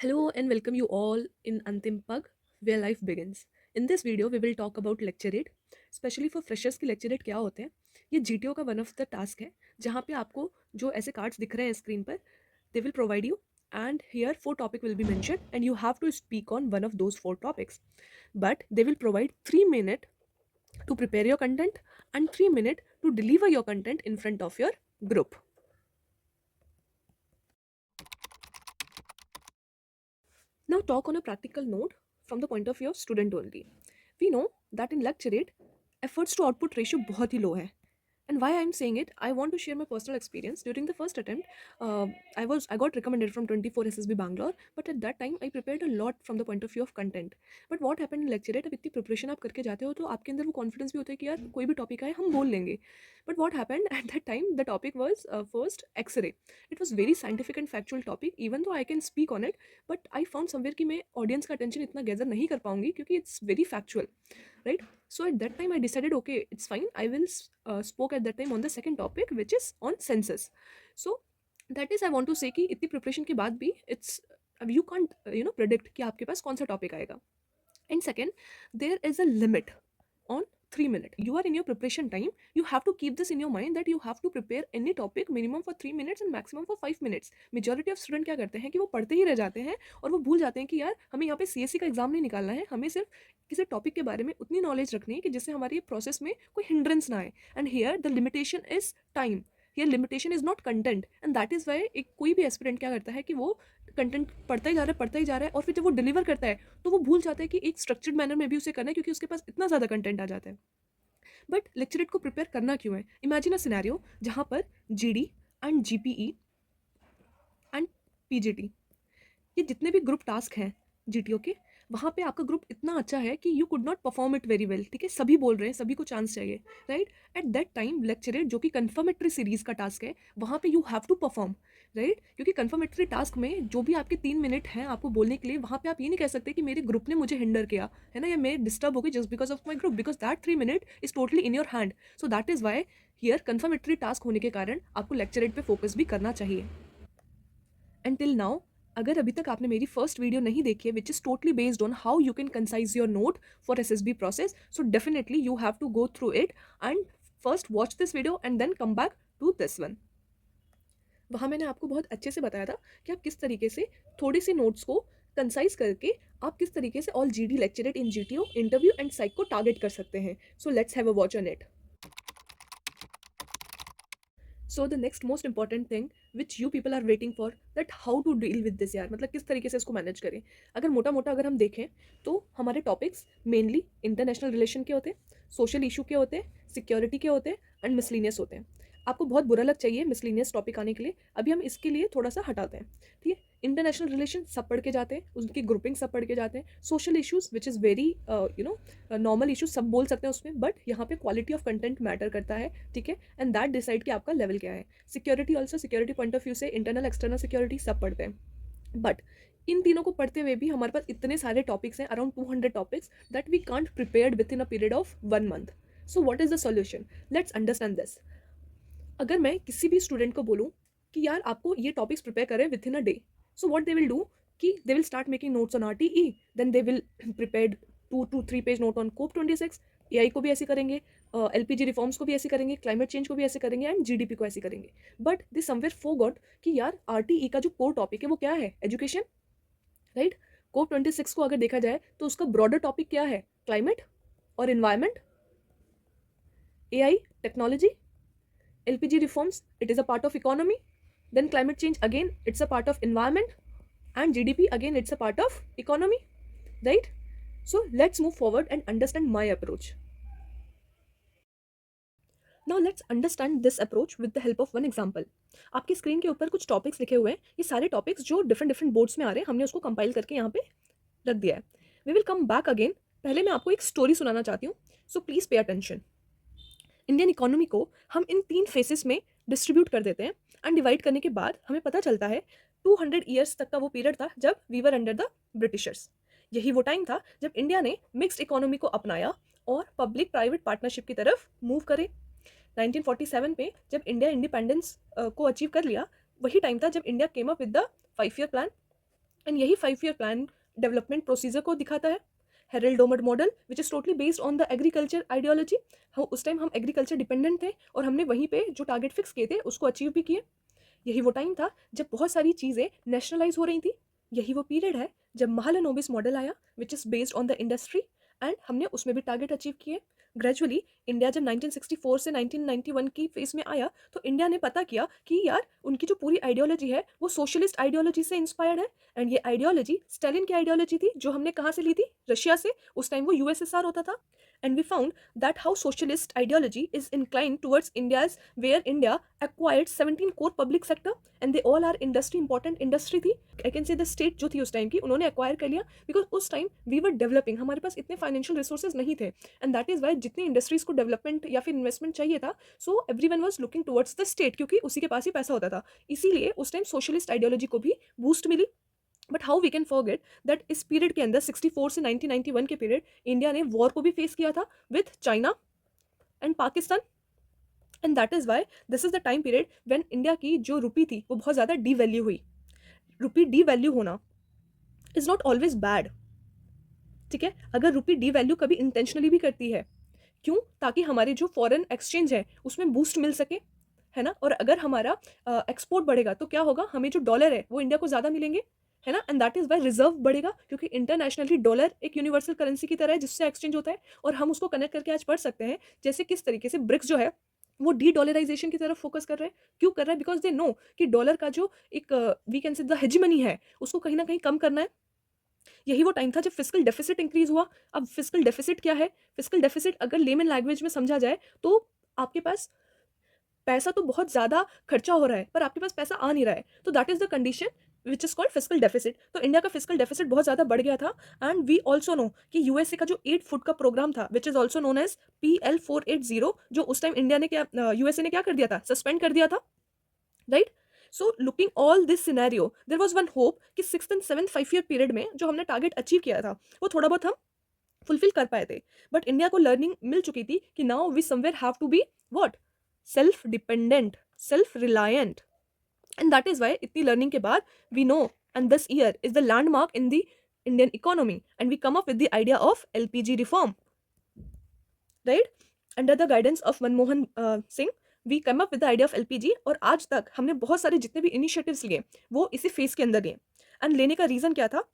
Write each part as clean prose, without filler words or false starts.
Hello and welcome you all in Antim Pug, where life begins. In this video, we will talk about lecturate, specially for freshers की lecturate क्या होते हैं. ये GTO का one of the task है जहाँ पे आपको जो ऐसे कार्ड्स दिख रहे हैं स्क्रीन पर they will provide you and here four topic will be mentioned and you have to speak on one of those four topics, but they will provide 3 minutes to prepare your content and 3 minutes to deliver your content in front of your group. Now talk on a practical note from the point of view of student only. We know that in lecturate, efforts to output ratio बहुत ही low है. And why I'm saying it, I want to share my personal experience. During the first attempt, I got recommended from 24 SSB Bangalore, but at that time I prepared a lot from the point of view of content. But what happened in lecturate, अब इतनी preparation आप करके जाते हो तो आपके अंदर वो कॉन्फिडेंस भी होता है कि यार कोई भी टॉपिक आए हम बोल लेंगे. But what happened at that time, the topic was first X-ray. It was very scientific and factual topic, even though I can speak on it, but I found somewhere कि मैं audience का attention इतना gather नहीं कर पाऊंगी क्योंकि it's very factual, right? So at that time I decided, okay, it's fine, I will spoke at that time on the second topic, which is on census. So that is I want to say कि इतनी preparation के बाद भी it's you can't predict कि आपके पास कौन सा topic आएगा. And second, there is a limit on 3 minutes. You are in your preparation time. You have to keep this in your mind that you have to prepare any topic minimum for 3 minutes and maximum for 5 minutes. Majority of student क्या करते हैं कि वो पढ़ते ही रह जाते हैं और वो भूल जाते हैं कि यार हमें यहाँ पे CSC का एग्जाम नहीं निकालना है, हमें सिर्फ किसी टॉपिक के बारे में उतनी नॉलेज रखनी है कि जिससे हमारी प्रोसेस में कोई हिंड्रेंस ना आए. And here the limitation is time. Here limitation is not content, and that is why एक कोई भी एस्पिरेंट क्या करता है कि वो कंटेंट पढ़ता ही जा रहा है और फिर जब वो डिलीवर करता है तो वो भूल जाता है कि एक स्ट्रक्चर्ड मैनर में भी उसे करना है क्योंकि उसके पास इतना ज़्यादा कंटेंट आ जाता है. बट लेक्चरेट को प्रिपेयर करना क्यों है? इमेजिन अ सिनेरियो जहाँ पर GD and GPE and PGT, ये जितने भी ग्रुप टास्क हैं GTO के, वहाँ पे आपका ग्रुप इतना अच्छा है कि you could not perform it very well. ठीक है, सभी बोल रहे हैं, सभी को चांस चाहिए, right? At that time lecturette जो कि कन्फर्मेटरी सीरीज का टास्क है, वहाँ पे you have to perform, right? क्योंकि कन्फर्मेटरी टास्क में जो भी आपके 3 मिनट हैं आपको बोलने के लिए, वहाँ पे आप ये नहीं कह सकते कि मेरे ग्रुप ने मुझे हिंडर किया है ना, या मैं डिस्टर्ब हो गई just because of my group, because that 3 minute is totally in your hand. So that is why here confirmatory task होने के कारण आपको लेक्चरेट पे फोकस भी करना चाहिए. एंड टिल नाउ, अगर अभी तक आपने मेरी फर्स्ट वीडियो नहीं देखी है which is totally based on how you can concise your note for SSB process, so definitely you have to go through it and first watch this video and then come back to this one. वहाँ मैंने आपको बहुत अच्छे से बताया था कि आप किस तरीके से थोड़ी सी नोट्स को कंसाइज करके आप किस तरीके से all GD lecturette in GTO interview and psych को टारगेट कर सकते हैं. So let's have a watch on it. So the next most important thing which you people are waiting for, that how to deal with this. यार मतलब किस तरीके से इसको मैनेज करें. अगर मोटा मोटा अगर हम देखें तो हमारे टॉपिक्स मेनली इंटरनेशनल रिलेशन के होते हैं, सोशल इशू के होते हैं, सिक्योरिटी के होते हैं एंड मिसलिनियस होते हैं. आपको बहुत बुरा लग चाहिए मिसलिनियस टॉपिक आने के लिए, अभी हम इसके लिए थोड़ा सा हटाते हैं. ठीक है, इंटरनेशनल रिलेशन सब पढ़ के जाते हैं, उनकी ग्रुपिंग सब पढ़ के जाते हैं. Social issues which is very normal issues सब बोल सकते हैं उसमें, बट यहाँ पे क्वालिटी ऑफ कंटेंट मैटर करता है. ठीक है, एंड दैट डिसाइड कि आपका लेवल क्या है. Security also, security point of view से इंटरनल एक्सटर्नल सिक्योरिटी सब पढ़ते हैं. बट इन तीनों को पढ़ते हुए भी हमारे पास इतने सारे टॉपिक्स हैं, around 200 topics, that we can't prepared with in a period of 1 month. So what is the solution? Let's understand this. अगर मैं किसी भी स्टूडेंट को बोलूँ कि यार आपको ये टॉपिक्स प्रिपेयर करें with in a day, so what they will do कि they will start making notes on RTE, then they will prepare 2 to 3 page note on COP26, AI को भी ऐसे करेंगे, LPG रिफॉर्म्स को भी ऐसे करेंगे, क्लाइमेट चेंज को भी ऐसे करेंगे एंड GDP को ऐसे करेंगे. बट दे समवेयर फॉरगॉट कि यार RTE का जो कोर टॉपिक है वो क्या है? Education, right? COP26 को अगर देखा जाए तो उसका ब्रॉडर टॉपिक क्या है? क्लाइमेट और environment. AI technology. LPG reforms, it is a part of economy. Then climate change, again, it's a part of environment. And GDP, again, it's a part of economy. Right? So let's move forward and understand my approach. Now let's understand this approach with the help of one example. आपकी screen के ऊपर कुछ topics लिखे हुए हैं. ये सारे topics जो डिफरेंट डिफरेंट बोर्ड्स में आ रहे हैं, हमने उसको कंपाइल करके यहाँ पे रख दिया है. We will come back again. पहले मैं आपको एक स्टोरी सुनाना चाहती हूँ, so please pay attention. Indian economy को हम इन 3 फेसेस में डिस्ट्रीब्यूट कर देते हैं एंड डिवाइड करने के बाद हमें पता चलता है 200 ईयर्स तक का वो पीरियड था जब we were under the britishers. यही वो टाइम था जब इंडिया ने मिक्स्ड इकोनॉमी को अपनाया और पब्लिक प्राइवेट पार्टनरशिप की तरफ मूव करे. 1947 पे जब इंडिया इंडिपेंडेंस को अचीव कर लिया, वही टाइम था जब India came up with the 5 year plan. And यही 5 ईयर प्लान डेवलपमेंट प्रोसीजर को दिखाता है। Harrod Domar model which is totally based on the agriculture ideology. हम उस टाइम हम एग्रीकल्चर डिपेंडेंट थे और हमने वहीं पे जो टारगेट फिक्स किए थे उसको अचीव भी किए। यही वो टाइम था जब बहुत सारी चीज़ें नेशनलाइज हो रही थी। यही वो पीरियड है जब महालनोबिस मॉडल आया which is based on the industry and हमने उसमें भी टारगेट अचीव किए। ग्रेजुअली इंडिया जब 1964 से 1991 की फेज में आया तो इंडिया ने पता किया कि यार उनकी जो पूरी आइडियोलॉजी है वो सोशलिस्ट आइडियोलॉजी से इंस्पायर्ड है। एंड ये आइडियोलॉजी स्टालिन की आइडियोलॉजी थी जो हमने कहाँ से ली थी, रशिया से। उस टाइम वो यूएसएसआर होता था। And we found that how socialist ideology is inclined towards India's where India acquired 17 core public sector and they all are industry important industry थी। I can say the state जो थी उस time की उन्होंने acquire कर लिया because उस time we were developing, हमारे पास इतने financial resources नहीं थे and that is why जितनी इंडस्ट्रीज को डेवलपमेंट या फिर इन्वेस्टमेंट चाहिए था so everyone was looking towards the state क्योंकि उसी के पास ही पैसा होता था। इसीलिए उस टाइम सोशलिस्ट आइडियोलॉजी को भी बूस्ट मिली। But how we can forget that इस पीरियड के अंदर 64 से 1991 के पीरियड इंडिया ने वॉर को भी फेस किया था with China and Pakistan. And that is why this is the time period when India की जो रुपी थी वो बहुत ज़्यादा डी वैल्यू हुई। रुपी डी वैल्यू होना इज़ नॉट ऑलवेज बैड, ठीक है। अगर रुपी डी वैल्यू कभी इंटेंशनली भी करती है, क्यों? ताकि हमारे जो फॉरेन एक्सचेंज है उसमें बूस्ट मिल सके, है ना। और अगर हमारा एक्सपोर्ट बढ़ेगा तो क्या होगा, हमें जो डॉलर है वो इंडिया को ज़्यादा मिलेंगे, है ना। And that is Y reserve बढ़ेगा क्योंकि इंटरनेशनली डॉलर एक यूनिवर्सल करेंसी की तरह है जिससे एक्सचेंज होता है। और हम उसको कनेक्ट करके आज पढ़ सकते हैं जैसे किस तरीके से ब्रिक्स जो है वो डी डॉलराइजेशन की तरफ फोकस कर रहे हैं। क्यों कर रहा है? बिकॉज दे नो कि डॉलर का जो एक we can say the hegemony है उसको कहीं ना कहीं कम करना है। यही वो टाइम था जब फिजिकल डेफिसिट इंक्रीज हुआ। अब फिजिकल डेफिसिट क्या है? फिजिकल डेफिसिट अगर लेमन लैंग्वेज में समझा जाए तो आपके पास पैसा तो बहुत ज़्यादा खर्चा हो रहा है पर आपके पास पैसा आ नहीं रहा है, तो that is the condition which is called physical deficit. तो इंडिया का फिजिकल डेफिसिट बहुत ज़्यादा बढ़ गया था। एंड वी ऑल्सो नो कि यूएसए का जो 8 फुट का प्रोग्राम था which is also known as PL480, जो उस टाइम इंडिया ने क्या यूएसए ने क्या कर दिया था, सस्पेंड कर दिया था, right. So looking all this scenario there was one hope कि 6th and 7th 5 year period में जो हमने टारगेट अचीव किया था वो थोड़ा बहुत हम फुलफिल कर पाए थे। बट इंडिया को लर्निंग मिल चुकी थी कि now we somewhere have to be what, self dependent, self reliant. And that is why इतनी लर्निंग के बाद we know and this year is the landmark in the Indian economy and we come up with the idea of LPG reform, right. Under the guidance of Manmohan Singh we come up with the idea of LPG. और आज तक हमने बहुत सारे जितने भी initiatives लिए वो इसी फेज के अंदर लिए। एंड लेने का रीज़न क्या था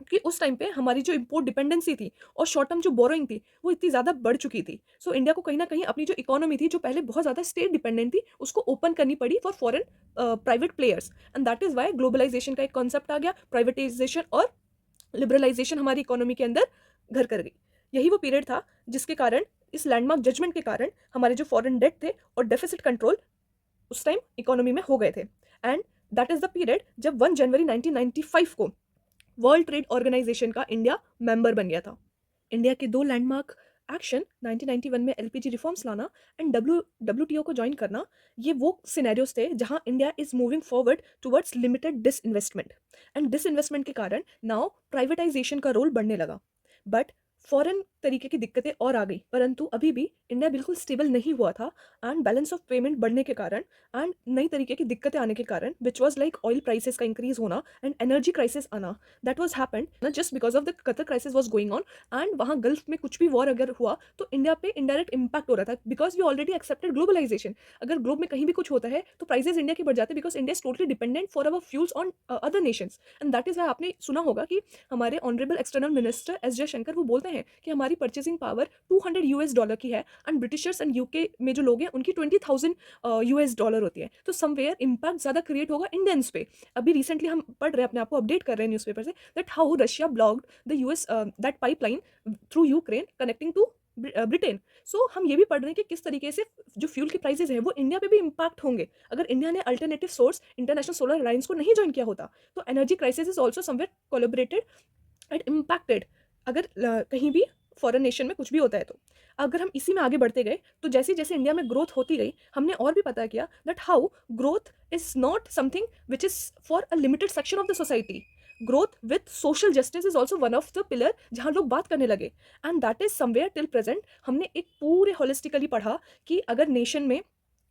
कि उस टाइम पे हमारी जो इंपोर्ट डिपेंडेंसी थी और शॉर्ट टर्म जो बोरोइंग थी वो इतनी ज़्यादा बढ़ चुकी थी। सो इंडिया को कहीं ना कहीं अपनी जो इकोनॉमी थी जो पहले बहुत ज़्यादा स्टेट डिपेंडेंट थी उसको ओपन करनी पड़ी for foreign private players. And that is why globalization का एक कॉन्सेप्ट आ गया, प्राइवेटाइजेशन और लिबरलाइजेशन हमारी इकोनॉमी के अंदर घर कर गई। यही वो पीरियड था जिसके कारण, इस लैंडमार्क जजमेंट के कारण हमारे जो फॉरेन डेट थे और डेफिसिट कंट्रोल उस टाइम इकोनॉमी में हो गए थे। And that is the period जब 1 जनवरी 1995 को वर्ल्ड ट्रेड ऑर्गेनाइजेशन का इंडिया मेंबर बन गया था। इंडिया के दो लैंडमार्क एक्शन 1991 में एलपीजी रिफॉर्म्स लाना एंड WTO को ज्वाइन करना, ये वो सिनेरियोस थे जहां India is moving forward towards limited disinvestment. And disinvestment के कारण नाउ प्राइवेटाइजेशन का रोल बढ़ने लगा। बट फॉरेन तरीके की दिक्कतें और आ गई, परंतु अभी भी इंडिया बिल्कुल स्टेबल नहीं हुआ था। एंड बैलेंस ऑफ पेमेंट बढ़ने के कारण एंड नई तरीके की दिक्कतें आने के कारण which was like oil prices का इंक्रीज होना एंड एनर्जी क्राइसिस आना, दैट वॉज हैपेंड ना just because of the Qatar crisis was going on. And वहाँ गल्फ में कुछ भी वॉर अगर हुआ तो इंडिया पे इनडायरेक्ट इम्पैक्ट हो रहा था because we already accepted globalization. अगर ग्लोब में कहीं भी कुछ होता है तो प्राइसेस इंडिया के बढ़ जाते हैं because India is totally dependent for our fuels on other nations. And that is why आपने सुना होगा कि हमारे honourable external minister S Jaishankar वो बोलते हैं कि हमारी परचेसिंग पावर $200 की है एंड ब्रिटिशर्स एंड यूके में जो लोग हैं उनकी $20,000 होती है। तो समवेयर इम्पैक्ट ज़्यादा क्रिएट होगा इंडियंस पे। अभी रिसेंटली हम पढ़ रहे हैं, अपने आप को अपडेट कर रहे हैं न्यूज़पेपर से, that how Russia blocked the US that pipeline through Ukraine connecting to Britain. So हम ये भी पढ़ रहे हैं कि किस तरीके से जो फ्यूल के प्राइसेस हैं वो इंडिया पे भी इम्पैक्ट होंगे अगर इंडिया ने alternative source international solar alliance को नहीं ज्वाइन किया होता। तो energy crisis is also somewhere collaborated and impacted अगर कहीं भी फॉरेन नेशन में कुछ भी होता है। तो अगर हम इसी में आगे बढ़ते गए तो जैसे जैसे इंडिया में ग्रोथ होती गई हमने और भी पता किया that how growth is not something which is for a limited section of the society. Growth with social justice is also one of the pillar जहाँ लोग बात करने लगे। And that is somewhere till present हमने एक पूरे holistically पढ़ा कि अगर नेशन में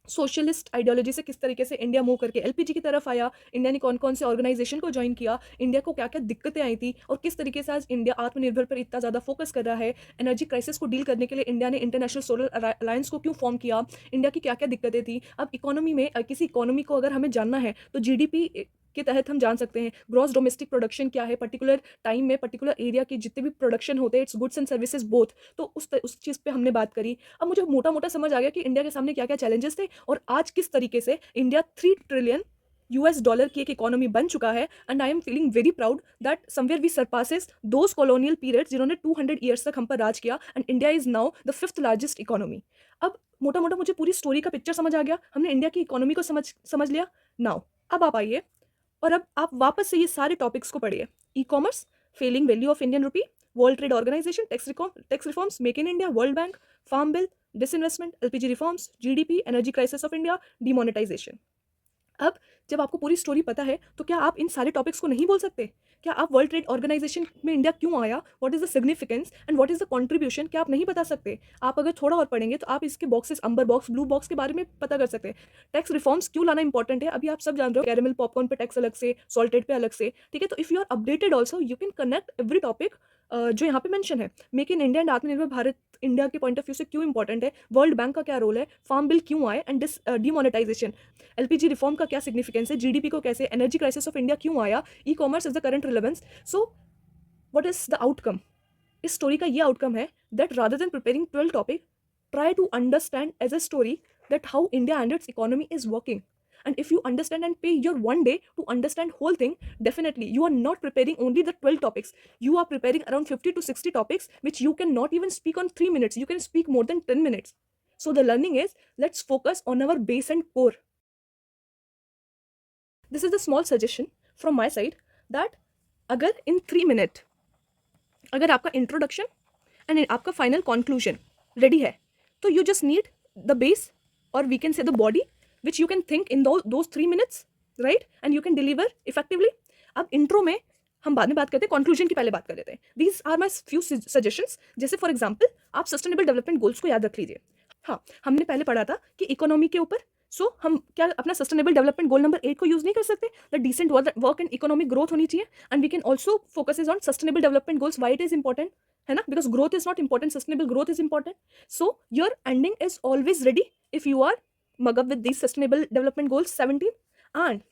सोशलिस्ट आइडियोलॉजी से किस तरीके से इंडिया मूव करके एलपीजी की तरफ आया, इंडिया ने कौन कौन से ऑर्गेनाइजेशन को ज्वाइन किया, इंडिया को क्या क्या दिक्कतें आई थी, और किस तरीके से आज इंडिया आत्मनिर्भर पर इतना ज़्यादा फोकस कर रहा है। एनर्जी क्राइसिस को डील करने के लिए इंडिया ने इंटरनेशनल सोलर अलायंस को क्यों फॉर्म किया, इंडिया की क्या क्या दिक्कतें थी। अब इकोनॉमी में किसी इकोनॉमी को अगर हमें जानना है तो जीडीपी के तहत हम जान सकते हैं ग्रॉस डोमेस्टिक प्रोडक्शन क्या है, पर्टिकुलर टाइम में पर्टिकुलर एरिया की जितने भी प्रोडक्शन होते हैं, it's goods and services both. तो उस चीज़ पे हमने बात करी। अब मुझे मोटा मोटा समझ आ गया कि इंडिया के सामने क्या क्या चैलेंजेस थे, और आज किस तरीके से इंडिया 3 ट्रिलियन यूएस डॉलर की एक इकोनॉमी बन चुका है। And I am feeling very proud that somewhere we surpasses those colonial periods जिन्होंने 200 ईयर्स तक हम पर राज किया, and India is now the 5th largest economy. अब मोटा मोटा मुझे पूरी स्टोरी का पिक्चर समझ आ गया, हमने इंडिया की इकोनॉमी को समझ लिया। नाउ अब आप आइए और अब आप वापस से ये सारे टॉपिक्स को पढ़िए। E commerce, failing value of Indian rupee, world trade organization, tax reforms, make in India, world bank, farm bill, disinvestment, LPG reforms, GDP, energy crisis of India, demonetization. अब जब आपको पूरी स्टोरी पता है तो क्या आप इन सारे टॉपिक्स को नहीं बोल सकते? क्या आप वर्ल्ड ट्रेड ऑर्गेनाइजेशन में इंडिया क्यों आया, what is the significance and what is the contribution, क्या आप नहीं बता सकते? आप अगर थोड़ा और पढ़ेंगे तो आप इसके बॉक्सेस, अंबर बॉक्स, ब्लू बॉक्स के बारे में पता कर सकते हैं। टैक्स रिफॉर्म्स क्यों लाना इंपॉर्टेंट है, अभी आप सब जान रहे हो। कैरेमल पॉपकॉर्न पे टैक्स अलग से, सॉल्टेड पे अलग से, ठीक है। तो if you are updated also you can connect every topic जो यहाँ पे मेंशन है। मेक इन इंडिया एंड आत्मनिर्भर भारत इंडिया के पॉइंट ऑफ व्यू से क्यों इंपॉर्टेंट है, वर्ल्ड बैंक का क्या रोल है, फार्म बिल क्यों आए, एंड डिमोनेटाइजेशन, एलपीजी रिफॉर्म का क्या सिग्निफिकेंस है, जीडीपी को कैसे, एनर्जी क्राइसिस ऑफ इंडिया क्यों आया, e commerce is the current relevance. So what is the outcome? इस स्टोरी का ये आउटकम है that rather than preparing 12 topic, try to understand as a story that how India and its economy is working. And if you understand and pay your one day to understand whole thing, definitely you are not preparing only the 12 topics. You are preparing around 50 to 60 topics which you cannot even speak on 3 minutes. You can speak more than 10 minutes. So the learning is, let's focus on our base and core. This is the small suggestion from my side that अगर in 3 minutes अगर आपका introduction and आपका final conclusion ready है तो you just need the base और we can say the body which you can think in those 3 minutes, right, and you can deliver effectively. अब intro में हम बाद में बात करते हैं, कंक्लूजन की पहले बात कर लेते हैं। These are my few suggestions. जैसे फॉर एग्जाम्पल आप सस्टेनेबल डेवलपमेंट गोल्स को याद रख लीजिए। हाँ, हमने पहले पढ़ा था कि इकोनॉमी के ऊपर हम क्या अपना सस्टेनेबल डेवलपमेंट गोल नंबर 8 को यूज नहीं कर सकते, the decent work and economic growth होनी चाहिए। And we can also focus is on sustainable development goals, why it is important, है ना, because growth is not important, sustainable growth is important. So your ending is always ready if you are mug up with these sustainable development goals 17, and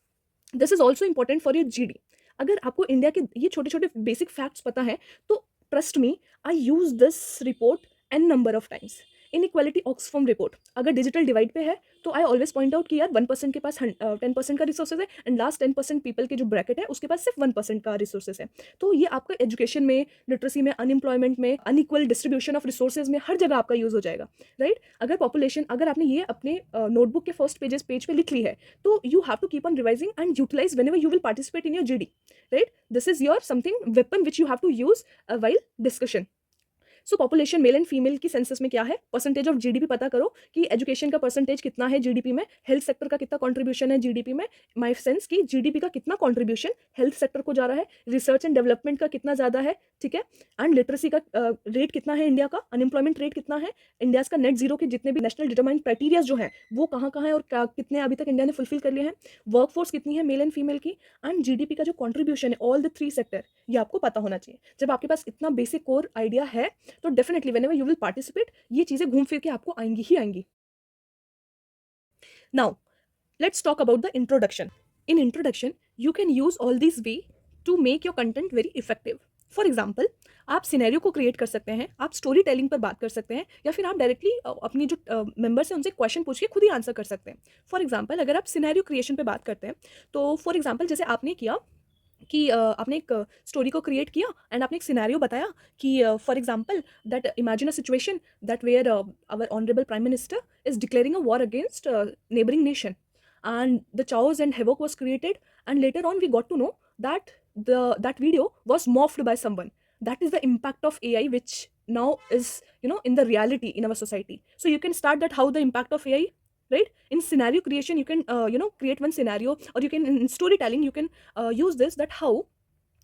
this is also important for your GD। अगर आपको India के ये छोटे छोटे basic facts पता है तो trust me, I use this report an number of times. Inequality Oxfam report अगर डिजिटल डिवाइड पे है तो आई ऑलवेज पॉइंट आउट कि यार 1% के पास 10% का रिसोर्सेज है, एंड लास्ट 10% पीपल के जो ब्रैकेट है उसके पास सिर्फ 1% का रिसोर्सेज है। तो ये आपका एजुकेशन में, लिटरेसी में, अनएम्प्लॉयमेंट में, अनइक्वल डिस्ट्रीब्यूशन ऑफ रिसोर्सेज में, हर जगह आपका यूज हो जाएगा, राइट। अगर पॉपुलेशन, अगर आपने ये अपने नोटबुक के फर्स्ट पेज पे लिख ली है तो you have to keep on revising and utilise whenever you will participate in your GD, right. This is your something weapon which you have to use while discussion. So population male and female की census में क्या है, percentage of GDP पता करो कि education का percentage कितना है जीडीपी में, हेल्थ सेक्टर का कितना कंट्रीब्यूशन है जीडीपी में, माय सेंस कि जीडीपी का कितना कंट्रीब्यूशन हेल्थ सेक्टर को जा रहा है, रिसर्च एंड डेवलपमेंट का कितना ज़्यादा है, ठीक है, एंड लिटरेसी का रेट कितना है इंडिया का, अनएम्प्लॉयमेंट रेट कितना है, इंडिया का नेट जीरो के जितने भी नेशनल डिटरमाइंड क्राइटेरियाज जो है वो कहाँ कहाँ है और कितने अभी तक इंडिया ने फुलफिल कर लिए हैं, वर्कफोर्स कितनी है मेल एंड फीमेल की, एंड जीडीपी का जो कंट्रीब्यूशन है ऑल द 3 सेक्टर, ये आपको पता होना चाहिए। जब आपके पास इतना बेसिक कोर आइडिया है तो definitely whenever you will participate ये चीजें घूम फिर के आपको आएंगी ही आएंगी। Now let's talk about the introduction. In introduction you can use all these way to make your content very effective. For example, आप सिनेरियो को क्रिएट कर सकते हैं, आप स्टोरी टेलिंग पर बात कर सकते हैं, या फिर आप डायरेक्टली अपनी जो मेंबर्स हैं उनसे क्वेश्चन पूछ के खुद ही आंसर कर सकते हैं। फॉर एग्जाम्पल अगर आप सिनेरियो क्रिएशन पे बात करते हैं तो फॉर एग्जाम्पल जैसे आपने किया कि आपने एक स्टोरी को क्रिएट किया एंड आपने एक सिनेरियो बताया कि for example that imagine a situation that where our honourable prime minister is declaring a war against neighbouring nation and the chaos and havoc was created, and later on we got to know that that video was morphed by someone. That is the impact of AI which now is in the reality in our society. So you can start that how the impact of AI, right? In scenario creation you can create one scenario, or you can in storytelling you can use this, that how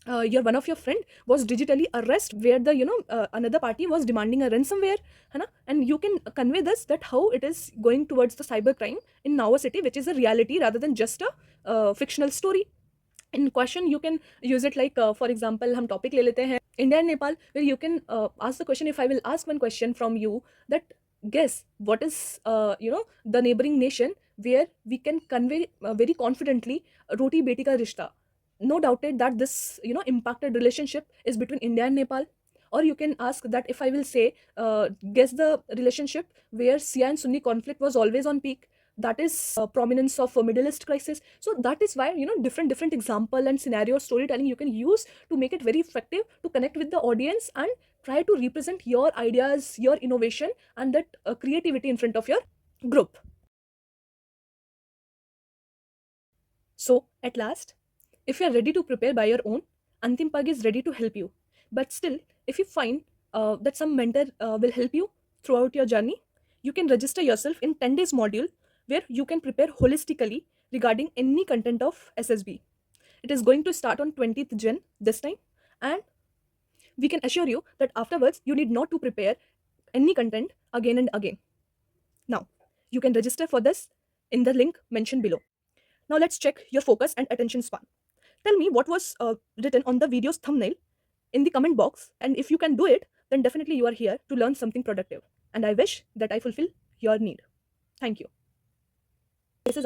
your one of your friend was digitally arrest where the another party was demanding a ransomware, है ना? And you can convey this that how it is going towards the cyber crime in our city, which is a reality rather than just a fictional story. In question you can use it like for example हम topic ले लेते हैं India and Nepal, where you can ask the question, if I will ask one question from you, that guess what is the neighboring nation where we can convey very confidently roti beti ka rishta. No doubted that this impacted relationship is between India and Nepal. Or you can ask that if I will say guess the relationship where Shia and Sunni conflict was always on peak, that is prominence of a Middle East crisis. So that is why different example and scenario storytelling you can use to make it very effective to connect with the audience and try to represent your ideas, your innovation, and that creativity in front of your group. So at last, if you are ready to prepare by your own, Antim Pag is ready to help you. But still, if you find that some mentor will help you throughout your journey, you can register yourself in 10 days module where you can prepare holistically regarding any content of SSB. It is going to start on 20th Jan this time, and we can assure you that afterwards you need not to prepare any content again and again. Now, you can register for this in the link mentioned below. Now let's check your focus and attention span. Tell me what was written on the video's thumbnail in the comment box, and if you can do it, then definitely you are here to learn something productive. And I wish that I fulfill your need. Thank you. This is